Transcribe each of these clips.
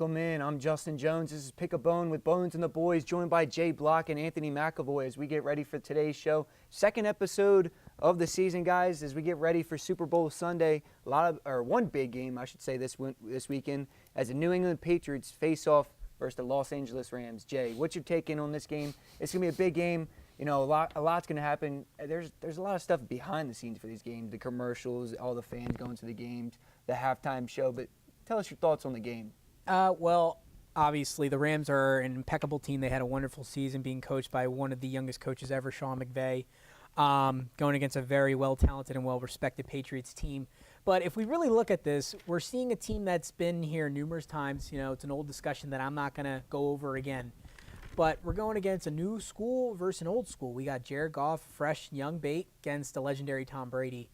Welcome in. I'm Justin Jones. This is PickABone with Bones and the Boys, joined by Jay Block and Anthony McAvoy as we get ready for today's show. Second episode of the season, guys, as we get ready for Super Bowl Sunday. One big game, I should say, this weekend as the New England Patriots face off versus the Los Angeles Rams. Jay, what's your take in on this game? It's going to be a big game. You know, a lot's going to happen. There's a lot of stuff behind the scenes for these games, the commercials, all the fans going to the games, the halftime show. But tell us your thoughts on the game. Well, obviously the Rams are an impeccable team. They had a wonderful season being coached by one of the youngest coaches ever, Sean McVay, going against a very well-talented and well-respected Patriots team. But if we really look at this, we're seeing a team that's been here numerous times. You know, it's an old discussion that I'm not going to go over again. But we're going against a new school versus an old school. We got Jared Goff, fresh young bait, against the legendary Tom Brady.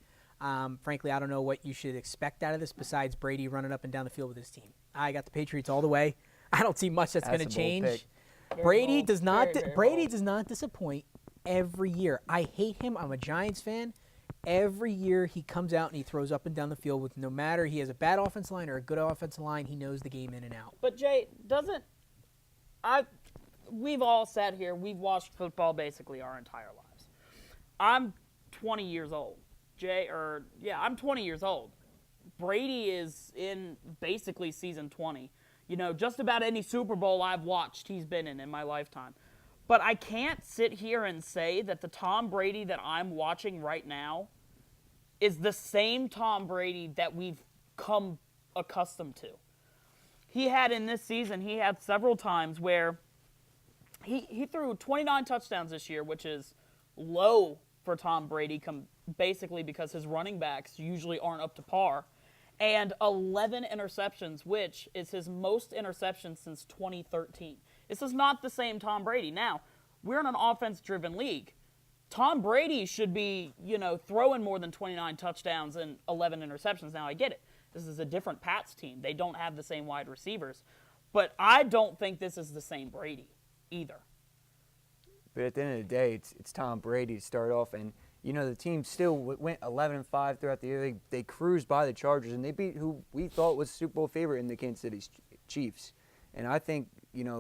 Frankly, I don't know what you should expect out of this besides Brady running up and down the field with his team. I got the Patriots all the way. I don't see much that's going to change. Brady does not disappoint every year. I hate him. I'm a Giants fan. Every year he comes out and he throws up and down the field with no matter he has a bad offensive line or a good offensive line, he knows the game in and out. But Jay, we've all sat here, we've watched football basically our entire lives. I'm 20 years old. I'm 20 years old. Brady is in basically season 20. You know, just about any Super Bowl I've watched, he's been in my lifetime. But I can't sit here and say that the Tom Brady that I'm watching right now is the same Tom Brady that we've come accustomed to. He had several times where he threw 29 touchdowns this year, which is low for Tom Brady, basically because his running backs usually aren't up to par, and 11 interceptions, which is his most interceptions since 2013. This is not the same Tom Brady. Now, we're in an offense-driven league. Tom Brady should be, throwing more than 29 touchdowns and 11 interceptions. Now, I get it. This is a different Pats team. They don't have the same wide receivers. But I don't think this is the same Brady either. But at the end of the day, it's Tom Brady to start off, and the team still went 11-5 throughout the year. They cruised by the Chargers, and they beat who we thought was Super Bowl favorite in the Kansas City Chiefs. And I think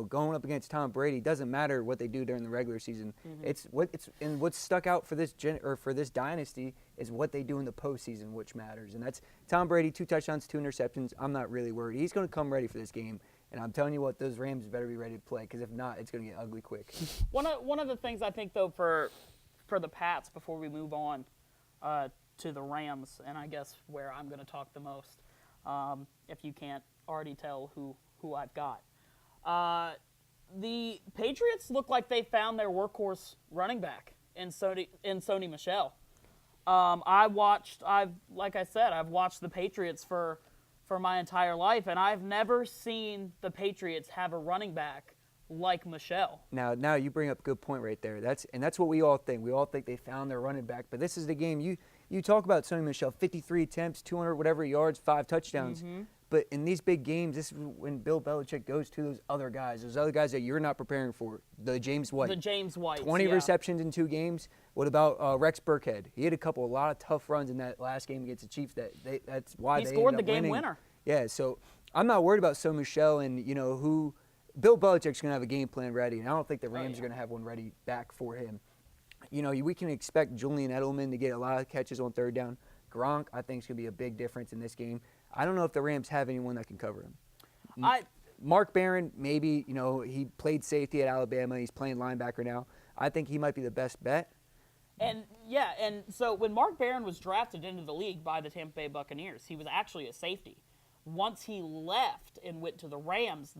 going up against Tom Brady doesn't matter what they do during the regular season. Mm-hmm. What's stuck out for this for this dynasty is what they do in the postseason, which matters. And that's Tom Brady, 2 touchdowns, 2 interceptions. I'm not really worried. He's going to come ready for this game. And I'm telling you what, those Rams better be ready to play, because if not, it's going to get ugly quick. One of the things I think, though, for the Pats, before we move on to the Rams, and I guess where I'm going to talk the most, if you can't already tell who I've got. The Patriots look like they found their workhorse running back in Sony Michel. I've watched the Patriots for my entire life, and I've never seen the Patriots have a running back like Michel. Now you bring up a good point right there. That's what we all think. We all think they found their running back, but this is the game. You talk about Sony Michel, 53 attempts, 200 whatever yards, 5 touchdowns. Mm-hmm. But in these big games, this is when Bill Belichick goes to those other guys that you're not preparing for. The James White. 20 receptions in 2 games. What about Rex Burkhead? He had a lot of tough runs in that last game against the Chiefs. That's why he they scored the game winning. Winner. Yeah, so I'm not worried about Sony Michel and who Bill Belichick's going to have a game plan ready, and I don't think the Rams are going to have one ready back for him. We can expect Julian Edelman to get a lot of catches on third down. Gronk, I think, is going to be a big difference in this game. I don't know if the Rams have anyone that can cover him. Mark Barron, maybe, he played safety at Alabama. He's playing linebacker now. I think he might be the best bet. And so when Mark Barron was drafted into the league by the Tampa Bay Buccaneers, he was actually a safety. Once he left and went to the Rams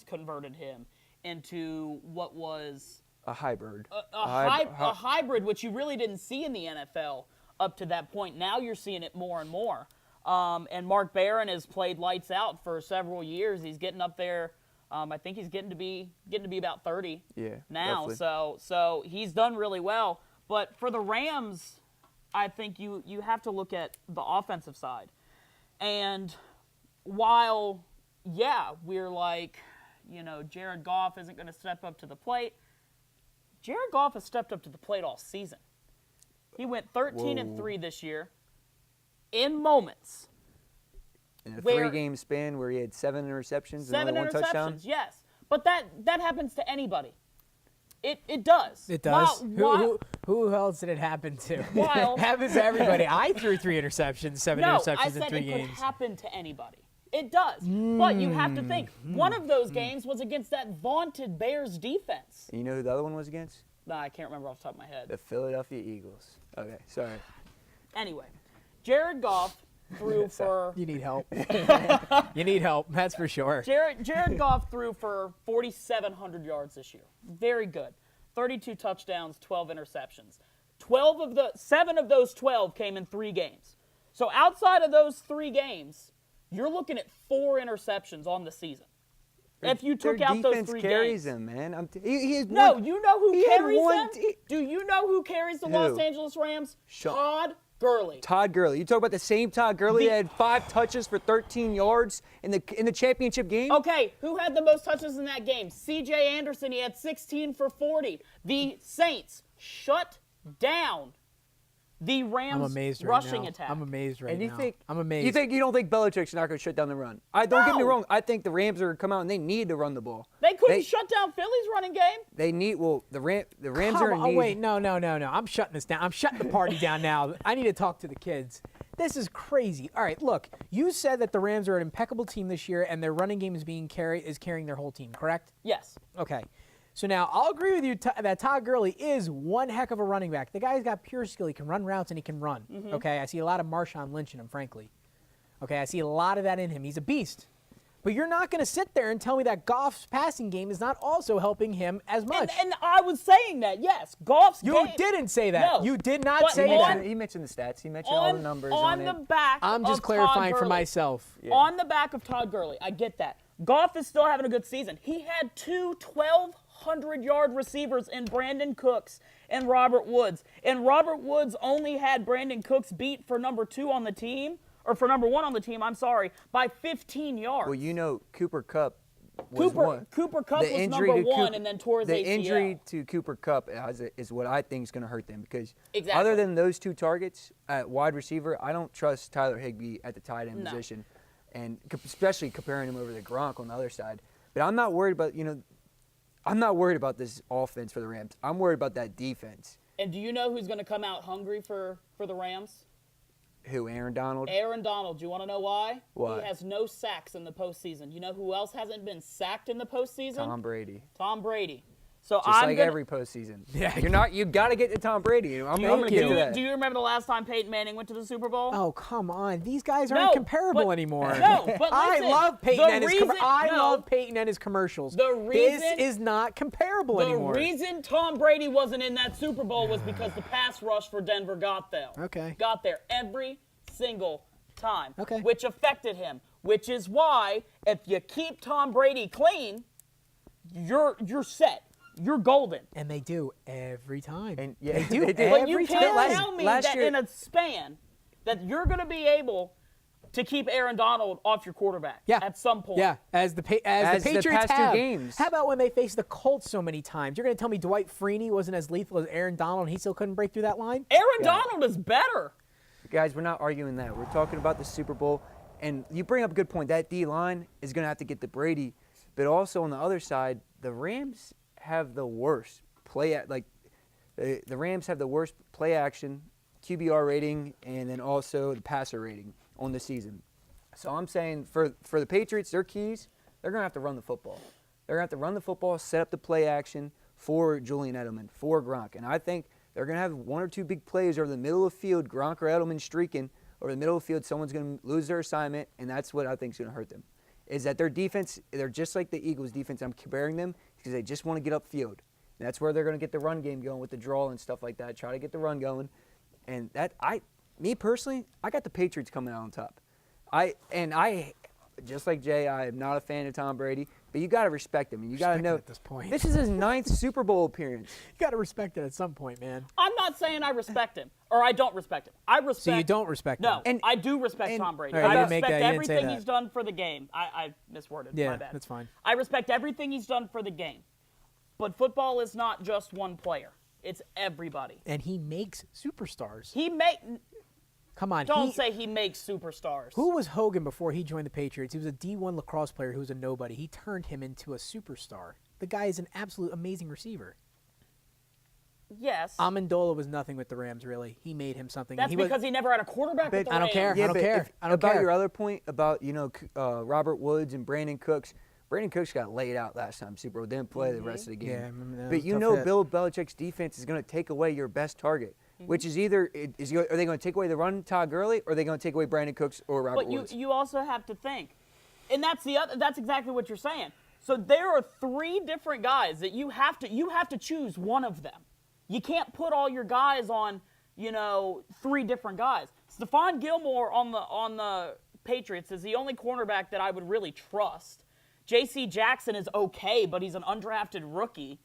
converted him into what was a hybrid. A hybrid, which you really didn't see in the NFL up to that point. Now you're seeing it more and more. And Mark Barron has played lights out for several years. He's getting up there. I think he's getting to be about 30 now. Definitely. So he's done really well. But for the Rams, I think you have to look at the offensive side. And while, we're like, Jared Goff isn't going to step up to the plate, Jared Goff has stepped up to the plate all season. He went 13-3 this year in moments. In a where 3-game span where he had 7 interceptions seven and only 1 touchdown. interceptions, yes. But that happens to anybody. It does. It does. While- Who else did it happen to? While- It happens to everybody. I threw 3 interceptions, 7 No, interceptions I in said 3 it games. could happen to anybody. It does. But you have to think, one of those games was against that vaunted Bears defense. And you know who the other one was against? Nah, I can't remember off the top of my head. The Philadelphia Eagles. Okay, sorry. Anyway, Jared Goff threw for You need help. You need help, that's for sure. Jared Goff threw for 4,700 yards this year. Very good. 32 touchdowns, 12 interceptions. 7 of those 12 came in 3 games. So outside of those 3 games, you're looking at 4 interceptions on the season. If you took Their out those defense 3 carries games. him, man. He has No, one, you know who he had carries one them? Do you know who carries the Who? Los Angeles Rams? Todd Gurley. Todd Gurley. You talk about the same Todd Gurley The- that had 5 touches for 13 yards in the championship game? Okay, who had the most touches in that game? C.J. Anderson, he had 16 for 40. The Saints shut down the I'm Rams amazed right rushing now. attack. I'm amazed right And you now. think I'm amazed. You don't think Belichick's not going to shut down the run? Don't get me No. wrong. I think the Rams are going to come out and they need to run the ball. They couldn't shut down Philly's running game. They need the Rams Come are in on, need. wait, no. I'm shutting this down. I'm shutting the party down now. I need to talk to the kids. This is crazy. All right, look, you said that the Rams are an impeccable team this year and their running game is carrying their whole team, correct? Yes. Okay. So now I'll agree with you that Todd Gurley is one heck of a running back. The guy's got pure skill. He can run routes and he can run. Okay, I see a lot of Marshawn Lynch in him, frankly. Okay, I see a lot of that in him. He's a beast. But you're not going to sit there and tell me that Goff's passing game is not also helping him as much. And I was saying that, yes. Goff's You game. didn't say that. No. You did not But say on- that. He mentioned the stats. He mentioned all the numbers on the it. back I'm just of clarifying Todd for Gurley. myself. Yeah. On the back of Todd Gurley. I get that. Goff is still having a good season. He had 2 1,200-yard receivers in Brandon Cooks and Robert Woods. And Robert Woods only had Brandon Cooks beat for number 2 on the team, or for number 1 on the team, I'm sorry, by 15 yards. Well, you know, Cooper Kupp was one. Cooper Kupp The was injury number to 1 Coop- and then tore his The ACL. injury to Cooper Kupp is what I think is going to hurt them because Exactly. other than those 2 targets at wide receiver, I don't trust Tyler Higbee at the tight end No. position, and especially comparing him over to Gronk on the other side. But I'm not worried about I'm not worried about this offense for the Rams. I'm worried about that defense. And do you know who's going to come out hungry for the Rams? Who? Aaron Donald? Aaron Donald. Do you want to know why? Why? He has no sacks in the postseason. You know who else hasn't been sacked in the postseason? Tom Brady. Tom Brady. So Just I'm like gonna, every postseason. Yeah. You got to get to Tom Brady. I'm Thank going to get you. to that. Do you remember the last time Peyton Manning went to the Super Bowl? Oh, come on. These guys No, aren't comparable but- anymore. No, but I listen, love Peyton the and his reason- no. love Peyton and his commercials. The reason- this is not comparable The anymore. reason Tom Brady wasn't in that Super Bowl was because the pass rush for Denver got there. Okay. Got there every single time. Okay. Which affected him. Which is why if you keep Tom Brady clean, you're set. You're golden. And they do every time. And yeah, they do they do. But you every can't time. tell me last that year- in a span that you're going to be able to keep Aaron Donald off your quarterback Yeah. at some point. Yeah, as the As the Patriots past 2 have. games. How about when they faced the Colts so many times? You're going to tell me Dwight Freeney wasn't as lethal as Aaron Donald and he still couldn't break through that line? Aaron Yeah. Donald is better. Guys, we're not arguing that. We're talking about the Super Bowl. And you bring up a good point. That D-line is going to have to get to Brady. But also on the other side, the Rams have the worst the Rams have the worst play action, QBR rating, and then also the passer rating on the season. So I'm saying for the Patriots, their keys, they're going to have to run the football. They're going to have to run the football, set up the play action for Julian Edelman, for Gronk. And I think they're going to have 1 or 2 big plays over the middle of the field, Gronk or Edelman streaking over the middle of the field. Someone's going to lose their assignment, and that's what I think is going to hurt them, is that their defense, they're just like the Eagles' defense. I'm comparing them because they just want to get upfield. And that's where they're going to get the run game going with the draw and stuff like that, try to get the run going. And me personally, I got the Patriots coming out on top. I just like Jay, I am not a fan of Tom Brady, but you got to respect him. And you got to Respect know him at this point. this is his 9th Super Bowl appearance. You got to respect it at some point, man. I'm not saying I respect him or I don't respect him. I respect. So you don't respect No, him? And- I do respect and- Tom Brady. All right, you I didn't make respect that. You didn't say everything that. he's done for the game. I misworded. Yeah, My bad. that's fine. I respect everything he's done for the game. But football is not just one player. It's everybody. And he makes superstars. Come on. Don't say he makes superstars. Who was Hogan before he joined the Patriots? He was a D1 lacrosse player who was a nobody. He turned him into a superstar. The guy is an absolute amazing receiver. Yes. Amendola was nothing with the Rams, really. He made him something. That's because he never had a quarterback with the I don't Rams. care. Yeah, I don't but care. I don't about care. your other point about Robert Woods and Brandon Cooks. Brandon Cooks got laid out last time Super Bowl. Didn't play the rest of the game. Yeah, I remember that. But It was a tough hit. Bill Belichick's defense is going to take away your best target, which is either are they going to take away the run Todd Gurley, or are they going to take away Brandon Cooks or Robert Woods? But you also have to think, and that's exactly what you're saying. So there are 3 different guys that you have to choose one of them. You can't put all your guys on 3 different guys. Stephon Gilmore on the Patriots is the only cornerback that I would really trust. J.C. Jackson is okay, but he's an undrafted rookie.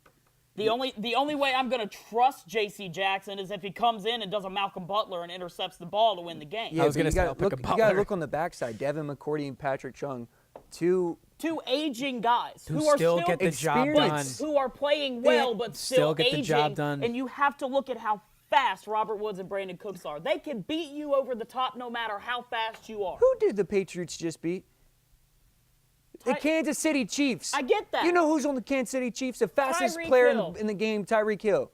The only way I'm going to trust J.C. Jackson is if he comes in and does a Malcolm Butler and intercepts the ball to win the game. Yeah, I was but gonna you say, gotta I'll pick a you got to Butler. look on the backside. Devin McCourty and Patrick Chung, two Two aging guys Who are still get the job done. who are playing well but still get aging. the job done. And you have to look at how fast Robert Woods and Brandon Cooks are. They can beat you over the top no matter how fast you are. Who did the Patriots just beat? The Kansas City Chiefs. I get that. You know who's on the Kansas City Chiefs? The fastest Tyreek player Hill. in the game, Tyreek Hill.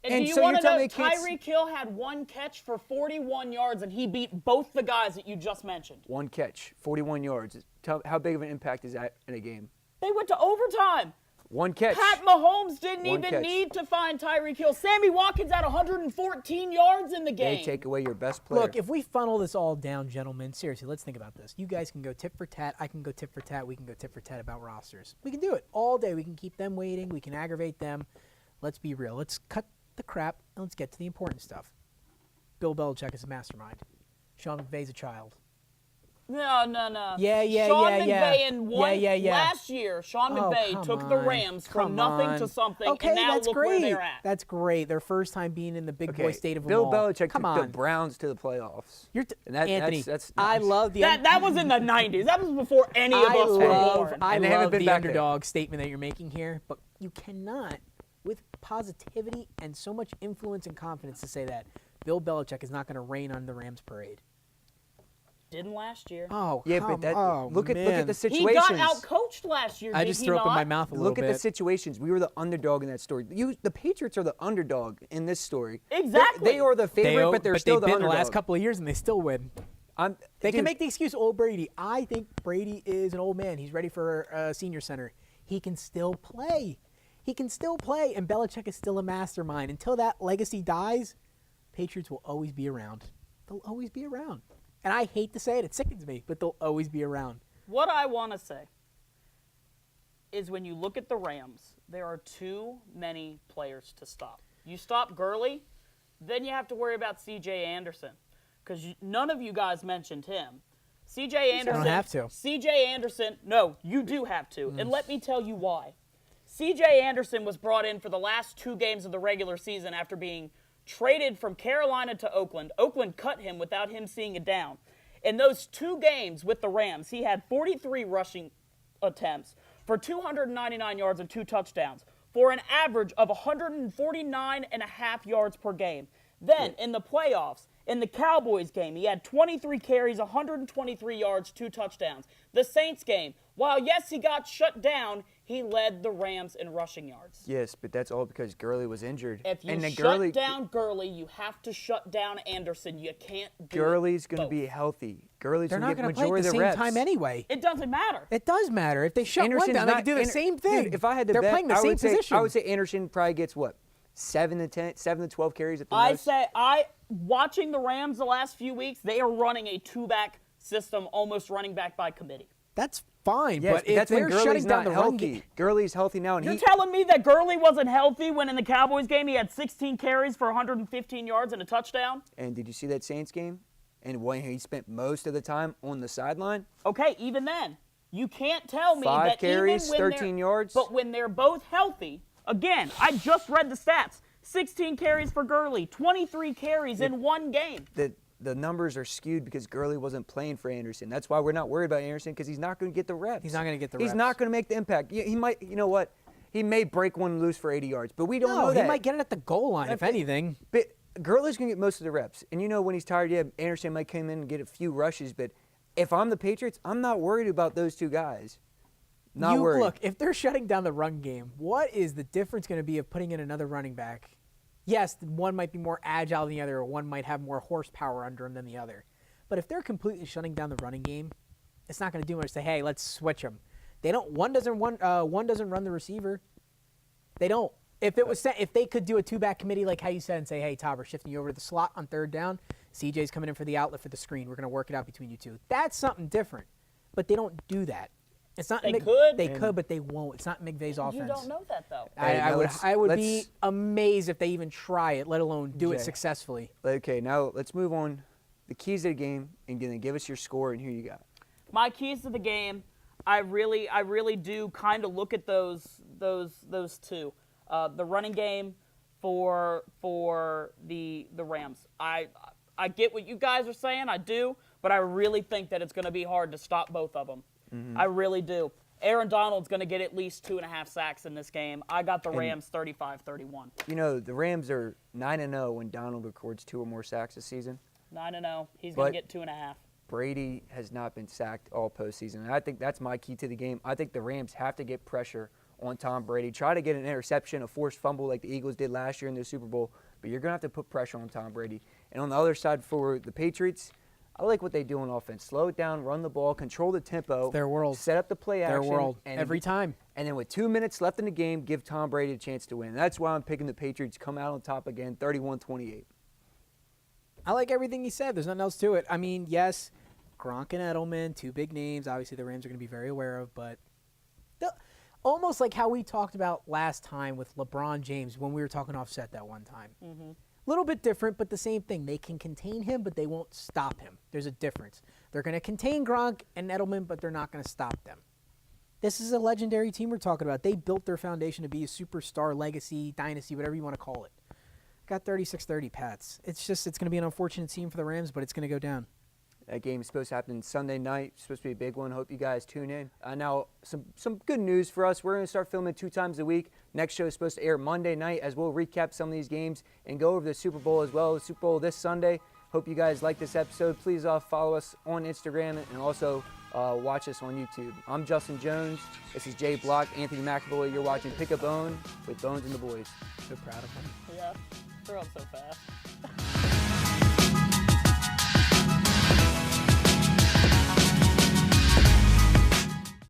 And do you so want you're to know, telling me Tyreek Hill had 1 catch for 41 yards, and he beat both the guys that you just mentioned. 1 catch, 41 yards. How big of an impact is that in a game? They went to overtime. 1 catch. Pat Mahomes didn't One even catch. need to find Tyreek Hill. Sammy Watkins had 114 yards in the game. They take away your best player. Look, if we funnel this all down, gentlemen, seriously, let's think about this. You guys can go tit for tat. I can go tit for tat. We can go tit for tat about rosters. We can do it all day. We can keep them waiting. We can aggravate them. Let's be real. Let's cut the crap and let's get to the important stuff. Bill Belichick is a mastermind. Sean McVay's a child. No. Yeah. Sean McVay in one Yeah. last year. Sean McVay come took the on. Rams from Come nothing on. to something, Okay, and now that's look great. where they're at. That's great. Their first time being in the big boy state of Bill them all. Belichick Come took on. the Browns to the playoffs. And And Anthony, that's I nice. love the That was in the 90s. That was before any of us were born. I And they haven't love been the back there. underdog statement that you're making here, but you cannot, with positivity and so much influence and confidence, to say that Bill Belichick is not going to rain on the Rams parade. Didn't last year. Oh, Yeah, come but that, on, look at man. the He situations. got out-coached last year, I did just he threw up in not? my mouth a little Look bit. at the situations. We were the underdog in that story. The Patriots are the underdog in this story. Exactly. They are the favorite, but they're still they've the been underdog. the last couple of years, and they still win. They can Dude, make the excuse, old Brady. I think Brady is an old man. He's ready for senior center. He can still play. And Belichick is still a mastermind. Until that legacy dies, Patriots will always be around. They'll always be around. And I hate to say it. It sickens me, but they'll always be around. What I want to say is when you look at the Rams, there are too many players to stop. You stop Gurley, then you have to worry about C.J. Anderson, because none of you guys mentioned him. C.J. Anderson. I don't have to. C.J. Anderson. No, you do have to, and let me tell you why. C.J. Anderson was brought in for the last 2 games of the regular season after being traded from Carolina to Oakland. Oakland cut him without him seeing a down. In those 2 games with the Rams, he had 43 rushing attempts for 299 yards and 2 touchdowns for an average of 149.5 yards per game. Then, in the playoffs, in the Cowboys game, he had 23 carries, 123 yards, 2 touchdowns. The Saints game, while yes, he got shut down, he led the Rams in rushing yards. Yes, but that's all because Gurley was injured. If you and then shut down Gurley, you have to shut down Anderson. You can't do Gurley's going to be healthy. Gurley's They're going not to going get to play majority at the of the same reps. time anyway. It doesn't matter. It does matter. If they shut Anderson's one down, they not- can do the Ander- same thing. Dude, if I had to They're bet, playing the I same would say, position. I would say Anderson probably gets what? 7 to 12 carries at the most. Watching the Rams the last few weeks, they are running a 2-back system, almost running back by committee. That's fine, Yes, but if that's when they're Gurley's shutting down not the run healthy. game, Gurley's healthy now, and You're telling me that Gurley wasn't healthy when in the Cowboys game he had 16 carries for 115 yards and a touchdown? And did you see that Saints game? And when he spent most of the time on the sideline? Okay, even then, you can't tell me 5 that carries, even when 13 yards. But when they're both healthy, again, I just read the stats. 16 carries for Gurley, 23 carries in 1 game. The numbers are skewed because Gurley wasn't playing for Anderson. That's why we're not worried about Anderson, because he's not going to get the reps. He's not going to get the He's reps. not going to make the impact. He might, you know what? He may break one loose for 80 yards, but we don't know that. he might get it at the goal line, if anything. But Gurley's going to get most of the reps. And when he's tired, Anderson might come in and get a few rushes. But if I'm the Patriots, I'm not worried about those two guys. Not worried. Look, if they're shutting down the run game, what is the difference going to be of putting in another running back? Yes, one might be more agile than the other, or one might have more horsepower under him than the other. But if they're completely shutting down the running game, it's not going to do much to say, hey, let's switch them. They don't. One doesn't run the receiver. They don't. If they could do a two-back committee like how you said and say, hey, Todd, we're shifting you over to the slot on third down. CJ's coming in for the outlet for the screen. We're going to work it out between you two. That's something different. But they don't do that. It's not. They could. They could, but they won't. It's not McVay's offense. You don't know that, though. I would be amazed if they even try it, let alone do it successfully. Okay, now let's move on. The keys to the game, and give us your score, and here you go. My keys to the game, I really do kind of look at those two. The running game for the Rams. I get what you guys are saying, I do, but I really think that it's going to be hard to stop both of them. Mm-hmm. I really do. Aaron Donald's going to get at least 2.5 sacks in this game. I got the Rams 35-31. The Rams are 9-0 when Donald records 2 or more sacks this season. 9-0. He's going to get 2.5. Brady has not been sacked all postseason, and I think that's my key to the game. I think the Rams have to get pressure on Tom Brady. Try to get an interception, a forced fumble like the Eagles did last year in the Super Bowl, but you're going to have to put pressure on Tom Brady. And on the other side for the Patriots, I like what they do on offense. Slow it down, run the ball, control the tempo. It's their world. Set up the play action. Their world. Every time. And then with 2 minutes left in the game, give Tom Brady a chance to win. And that's why I'm picking the Patriots come out on top again, 31-28. I like everything he said. There's nothing else to it. I mean, yes, Gronk and Edelman, 2 big names. Obviously, the Rams are going to be very aware of, but almost like how we talked about last time with LeBron James when we were talking offset that one time. Mm-hmm. Little bit different, but the same thing. They can contain him, but they won't stop him. There's a difference. They're going to contain Gronk and Edelman, but they're not going to stop them. This is a legendary team we're talking about. They built their foundation to be a superstar, legacy, dynasty, whatever you want to call it. Got 36-30 Pats. It's going to be an unfortunate team for the Rams, but it's going to go down. That game is supposed to happen Sunday night. It's supposed to be a big one. Hope you guys tune in. Now, some good news for us. We're going to start filming 2 times a week. Next show is supposed to air Monday night as we'll recap some of these games and go over the Super Bowl as well. The Super Bowl this Sunday. Hope you guys like this episode. Please follow us on Instagram and also watch us on YouTube. I'm Justin Jones. This is Jay Block, Anthony McAvoy. You're watching PickABone with Bones and the Boys. So proud of him. Yeah, they're up so fast.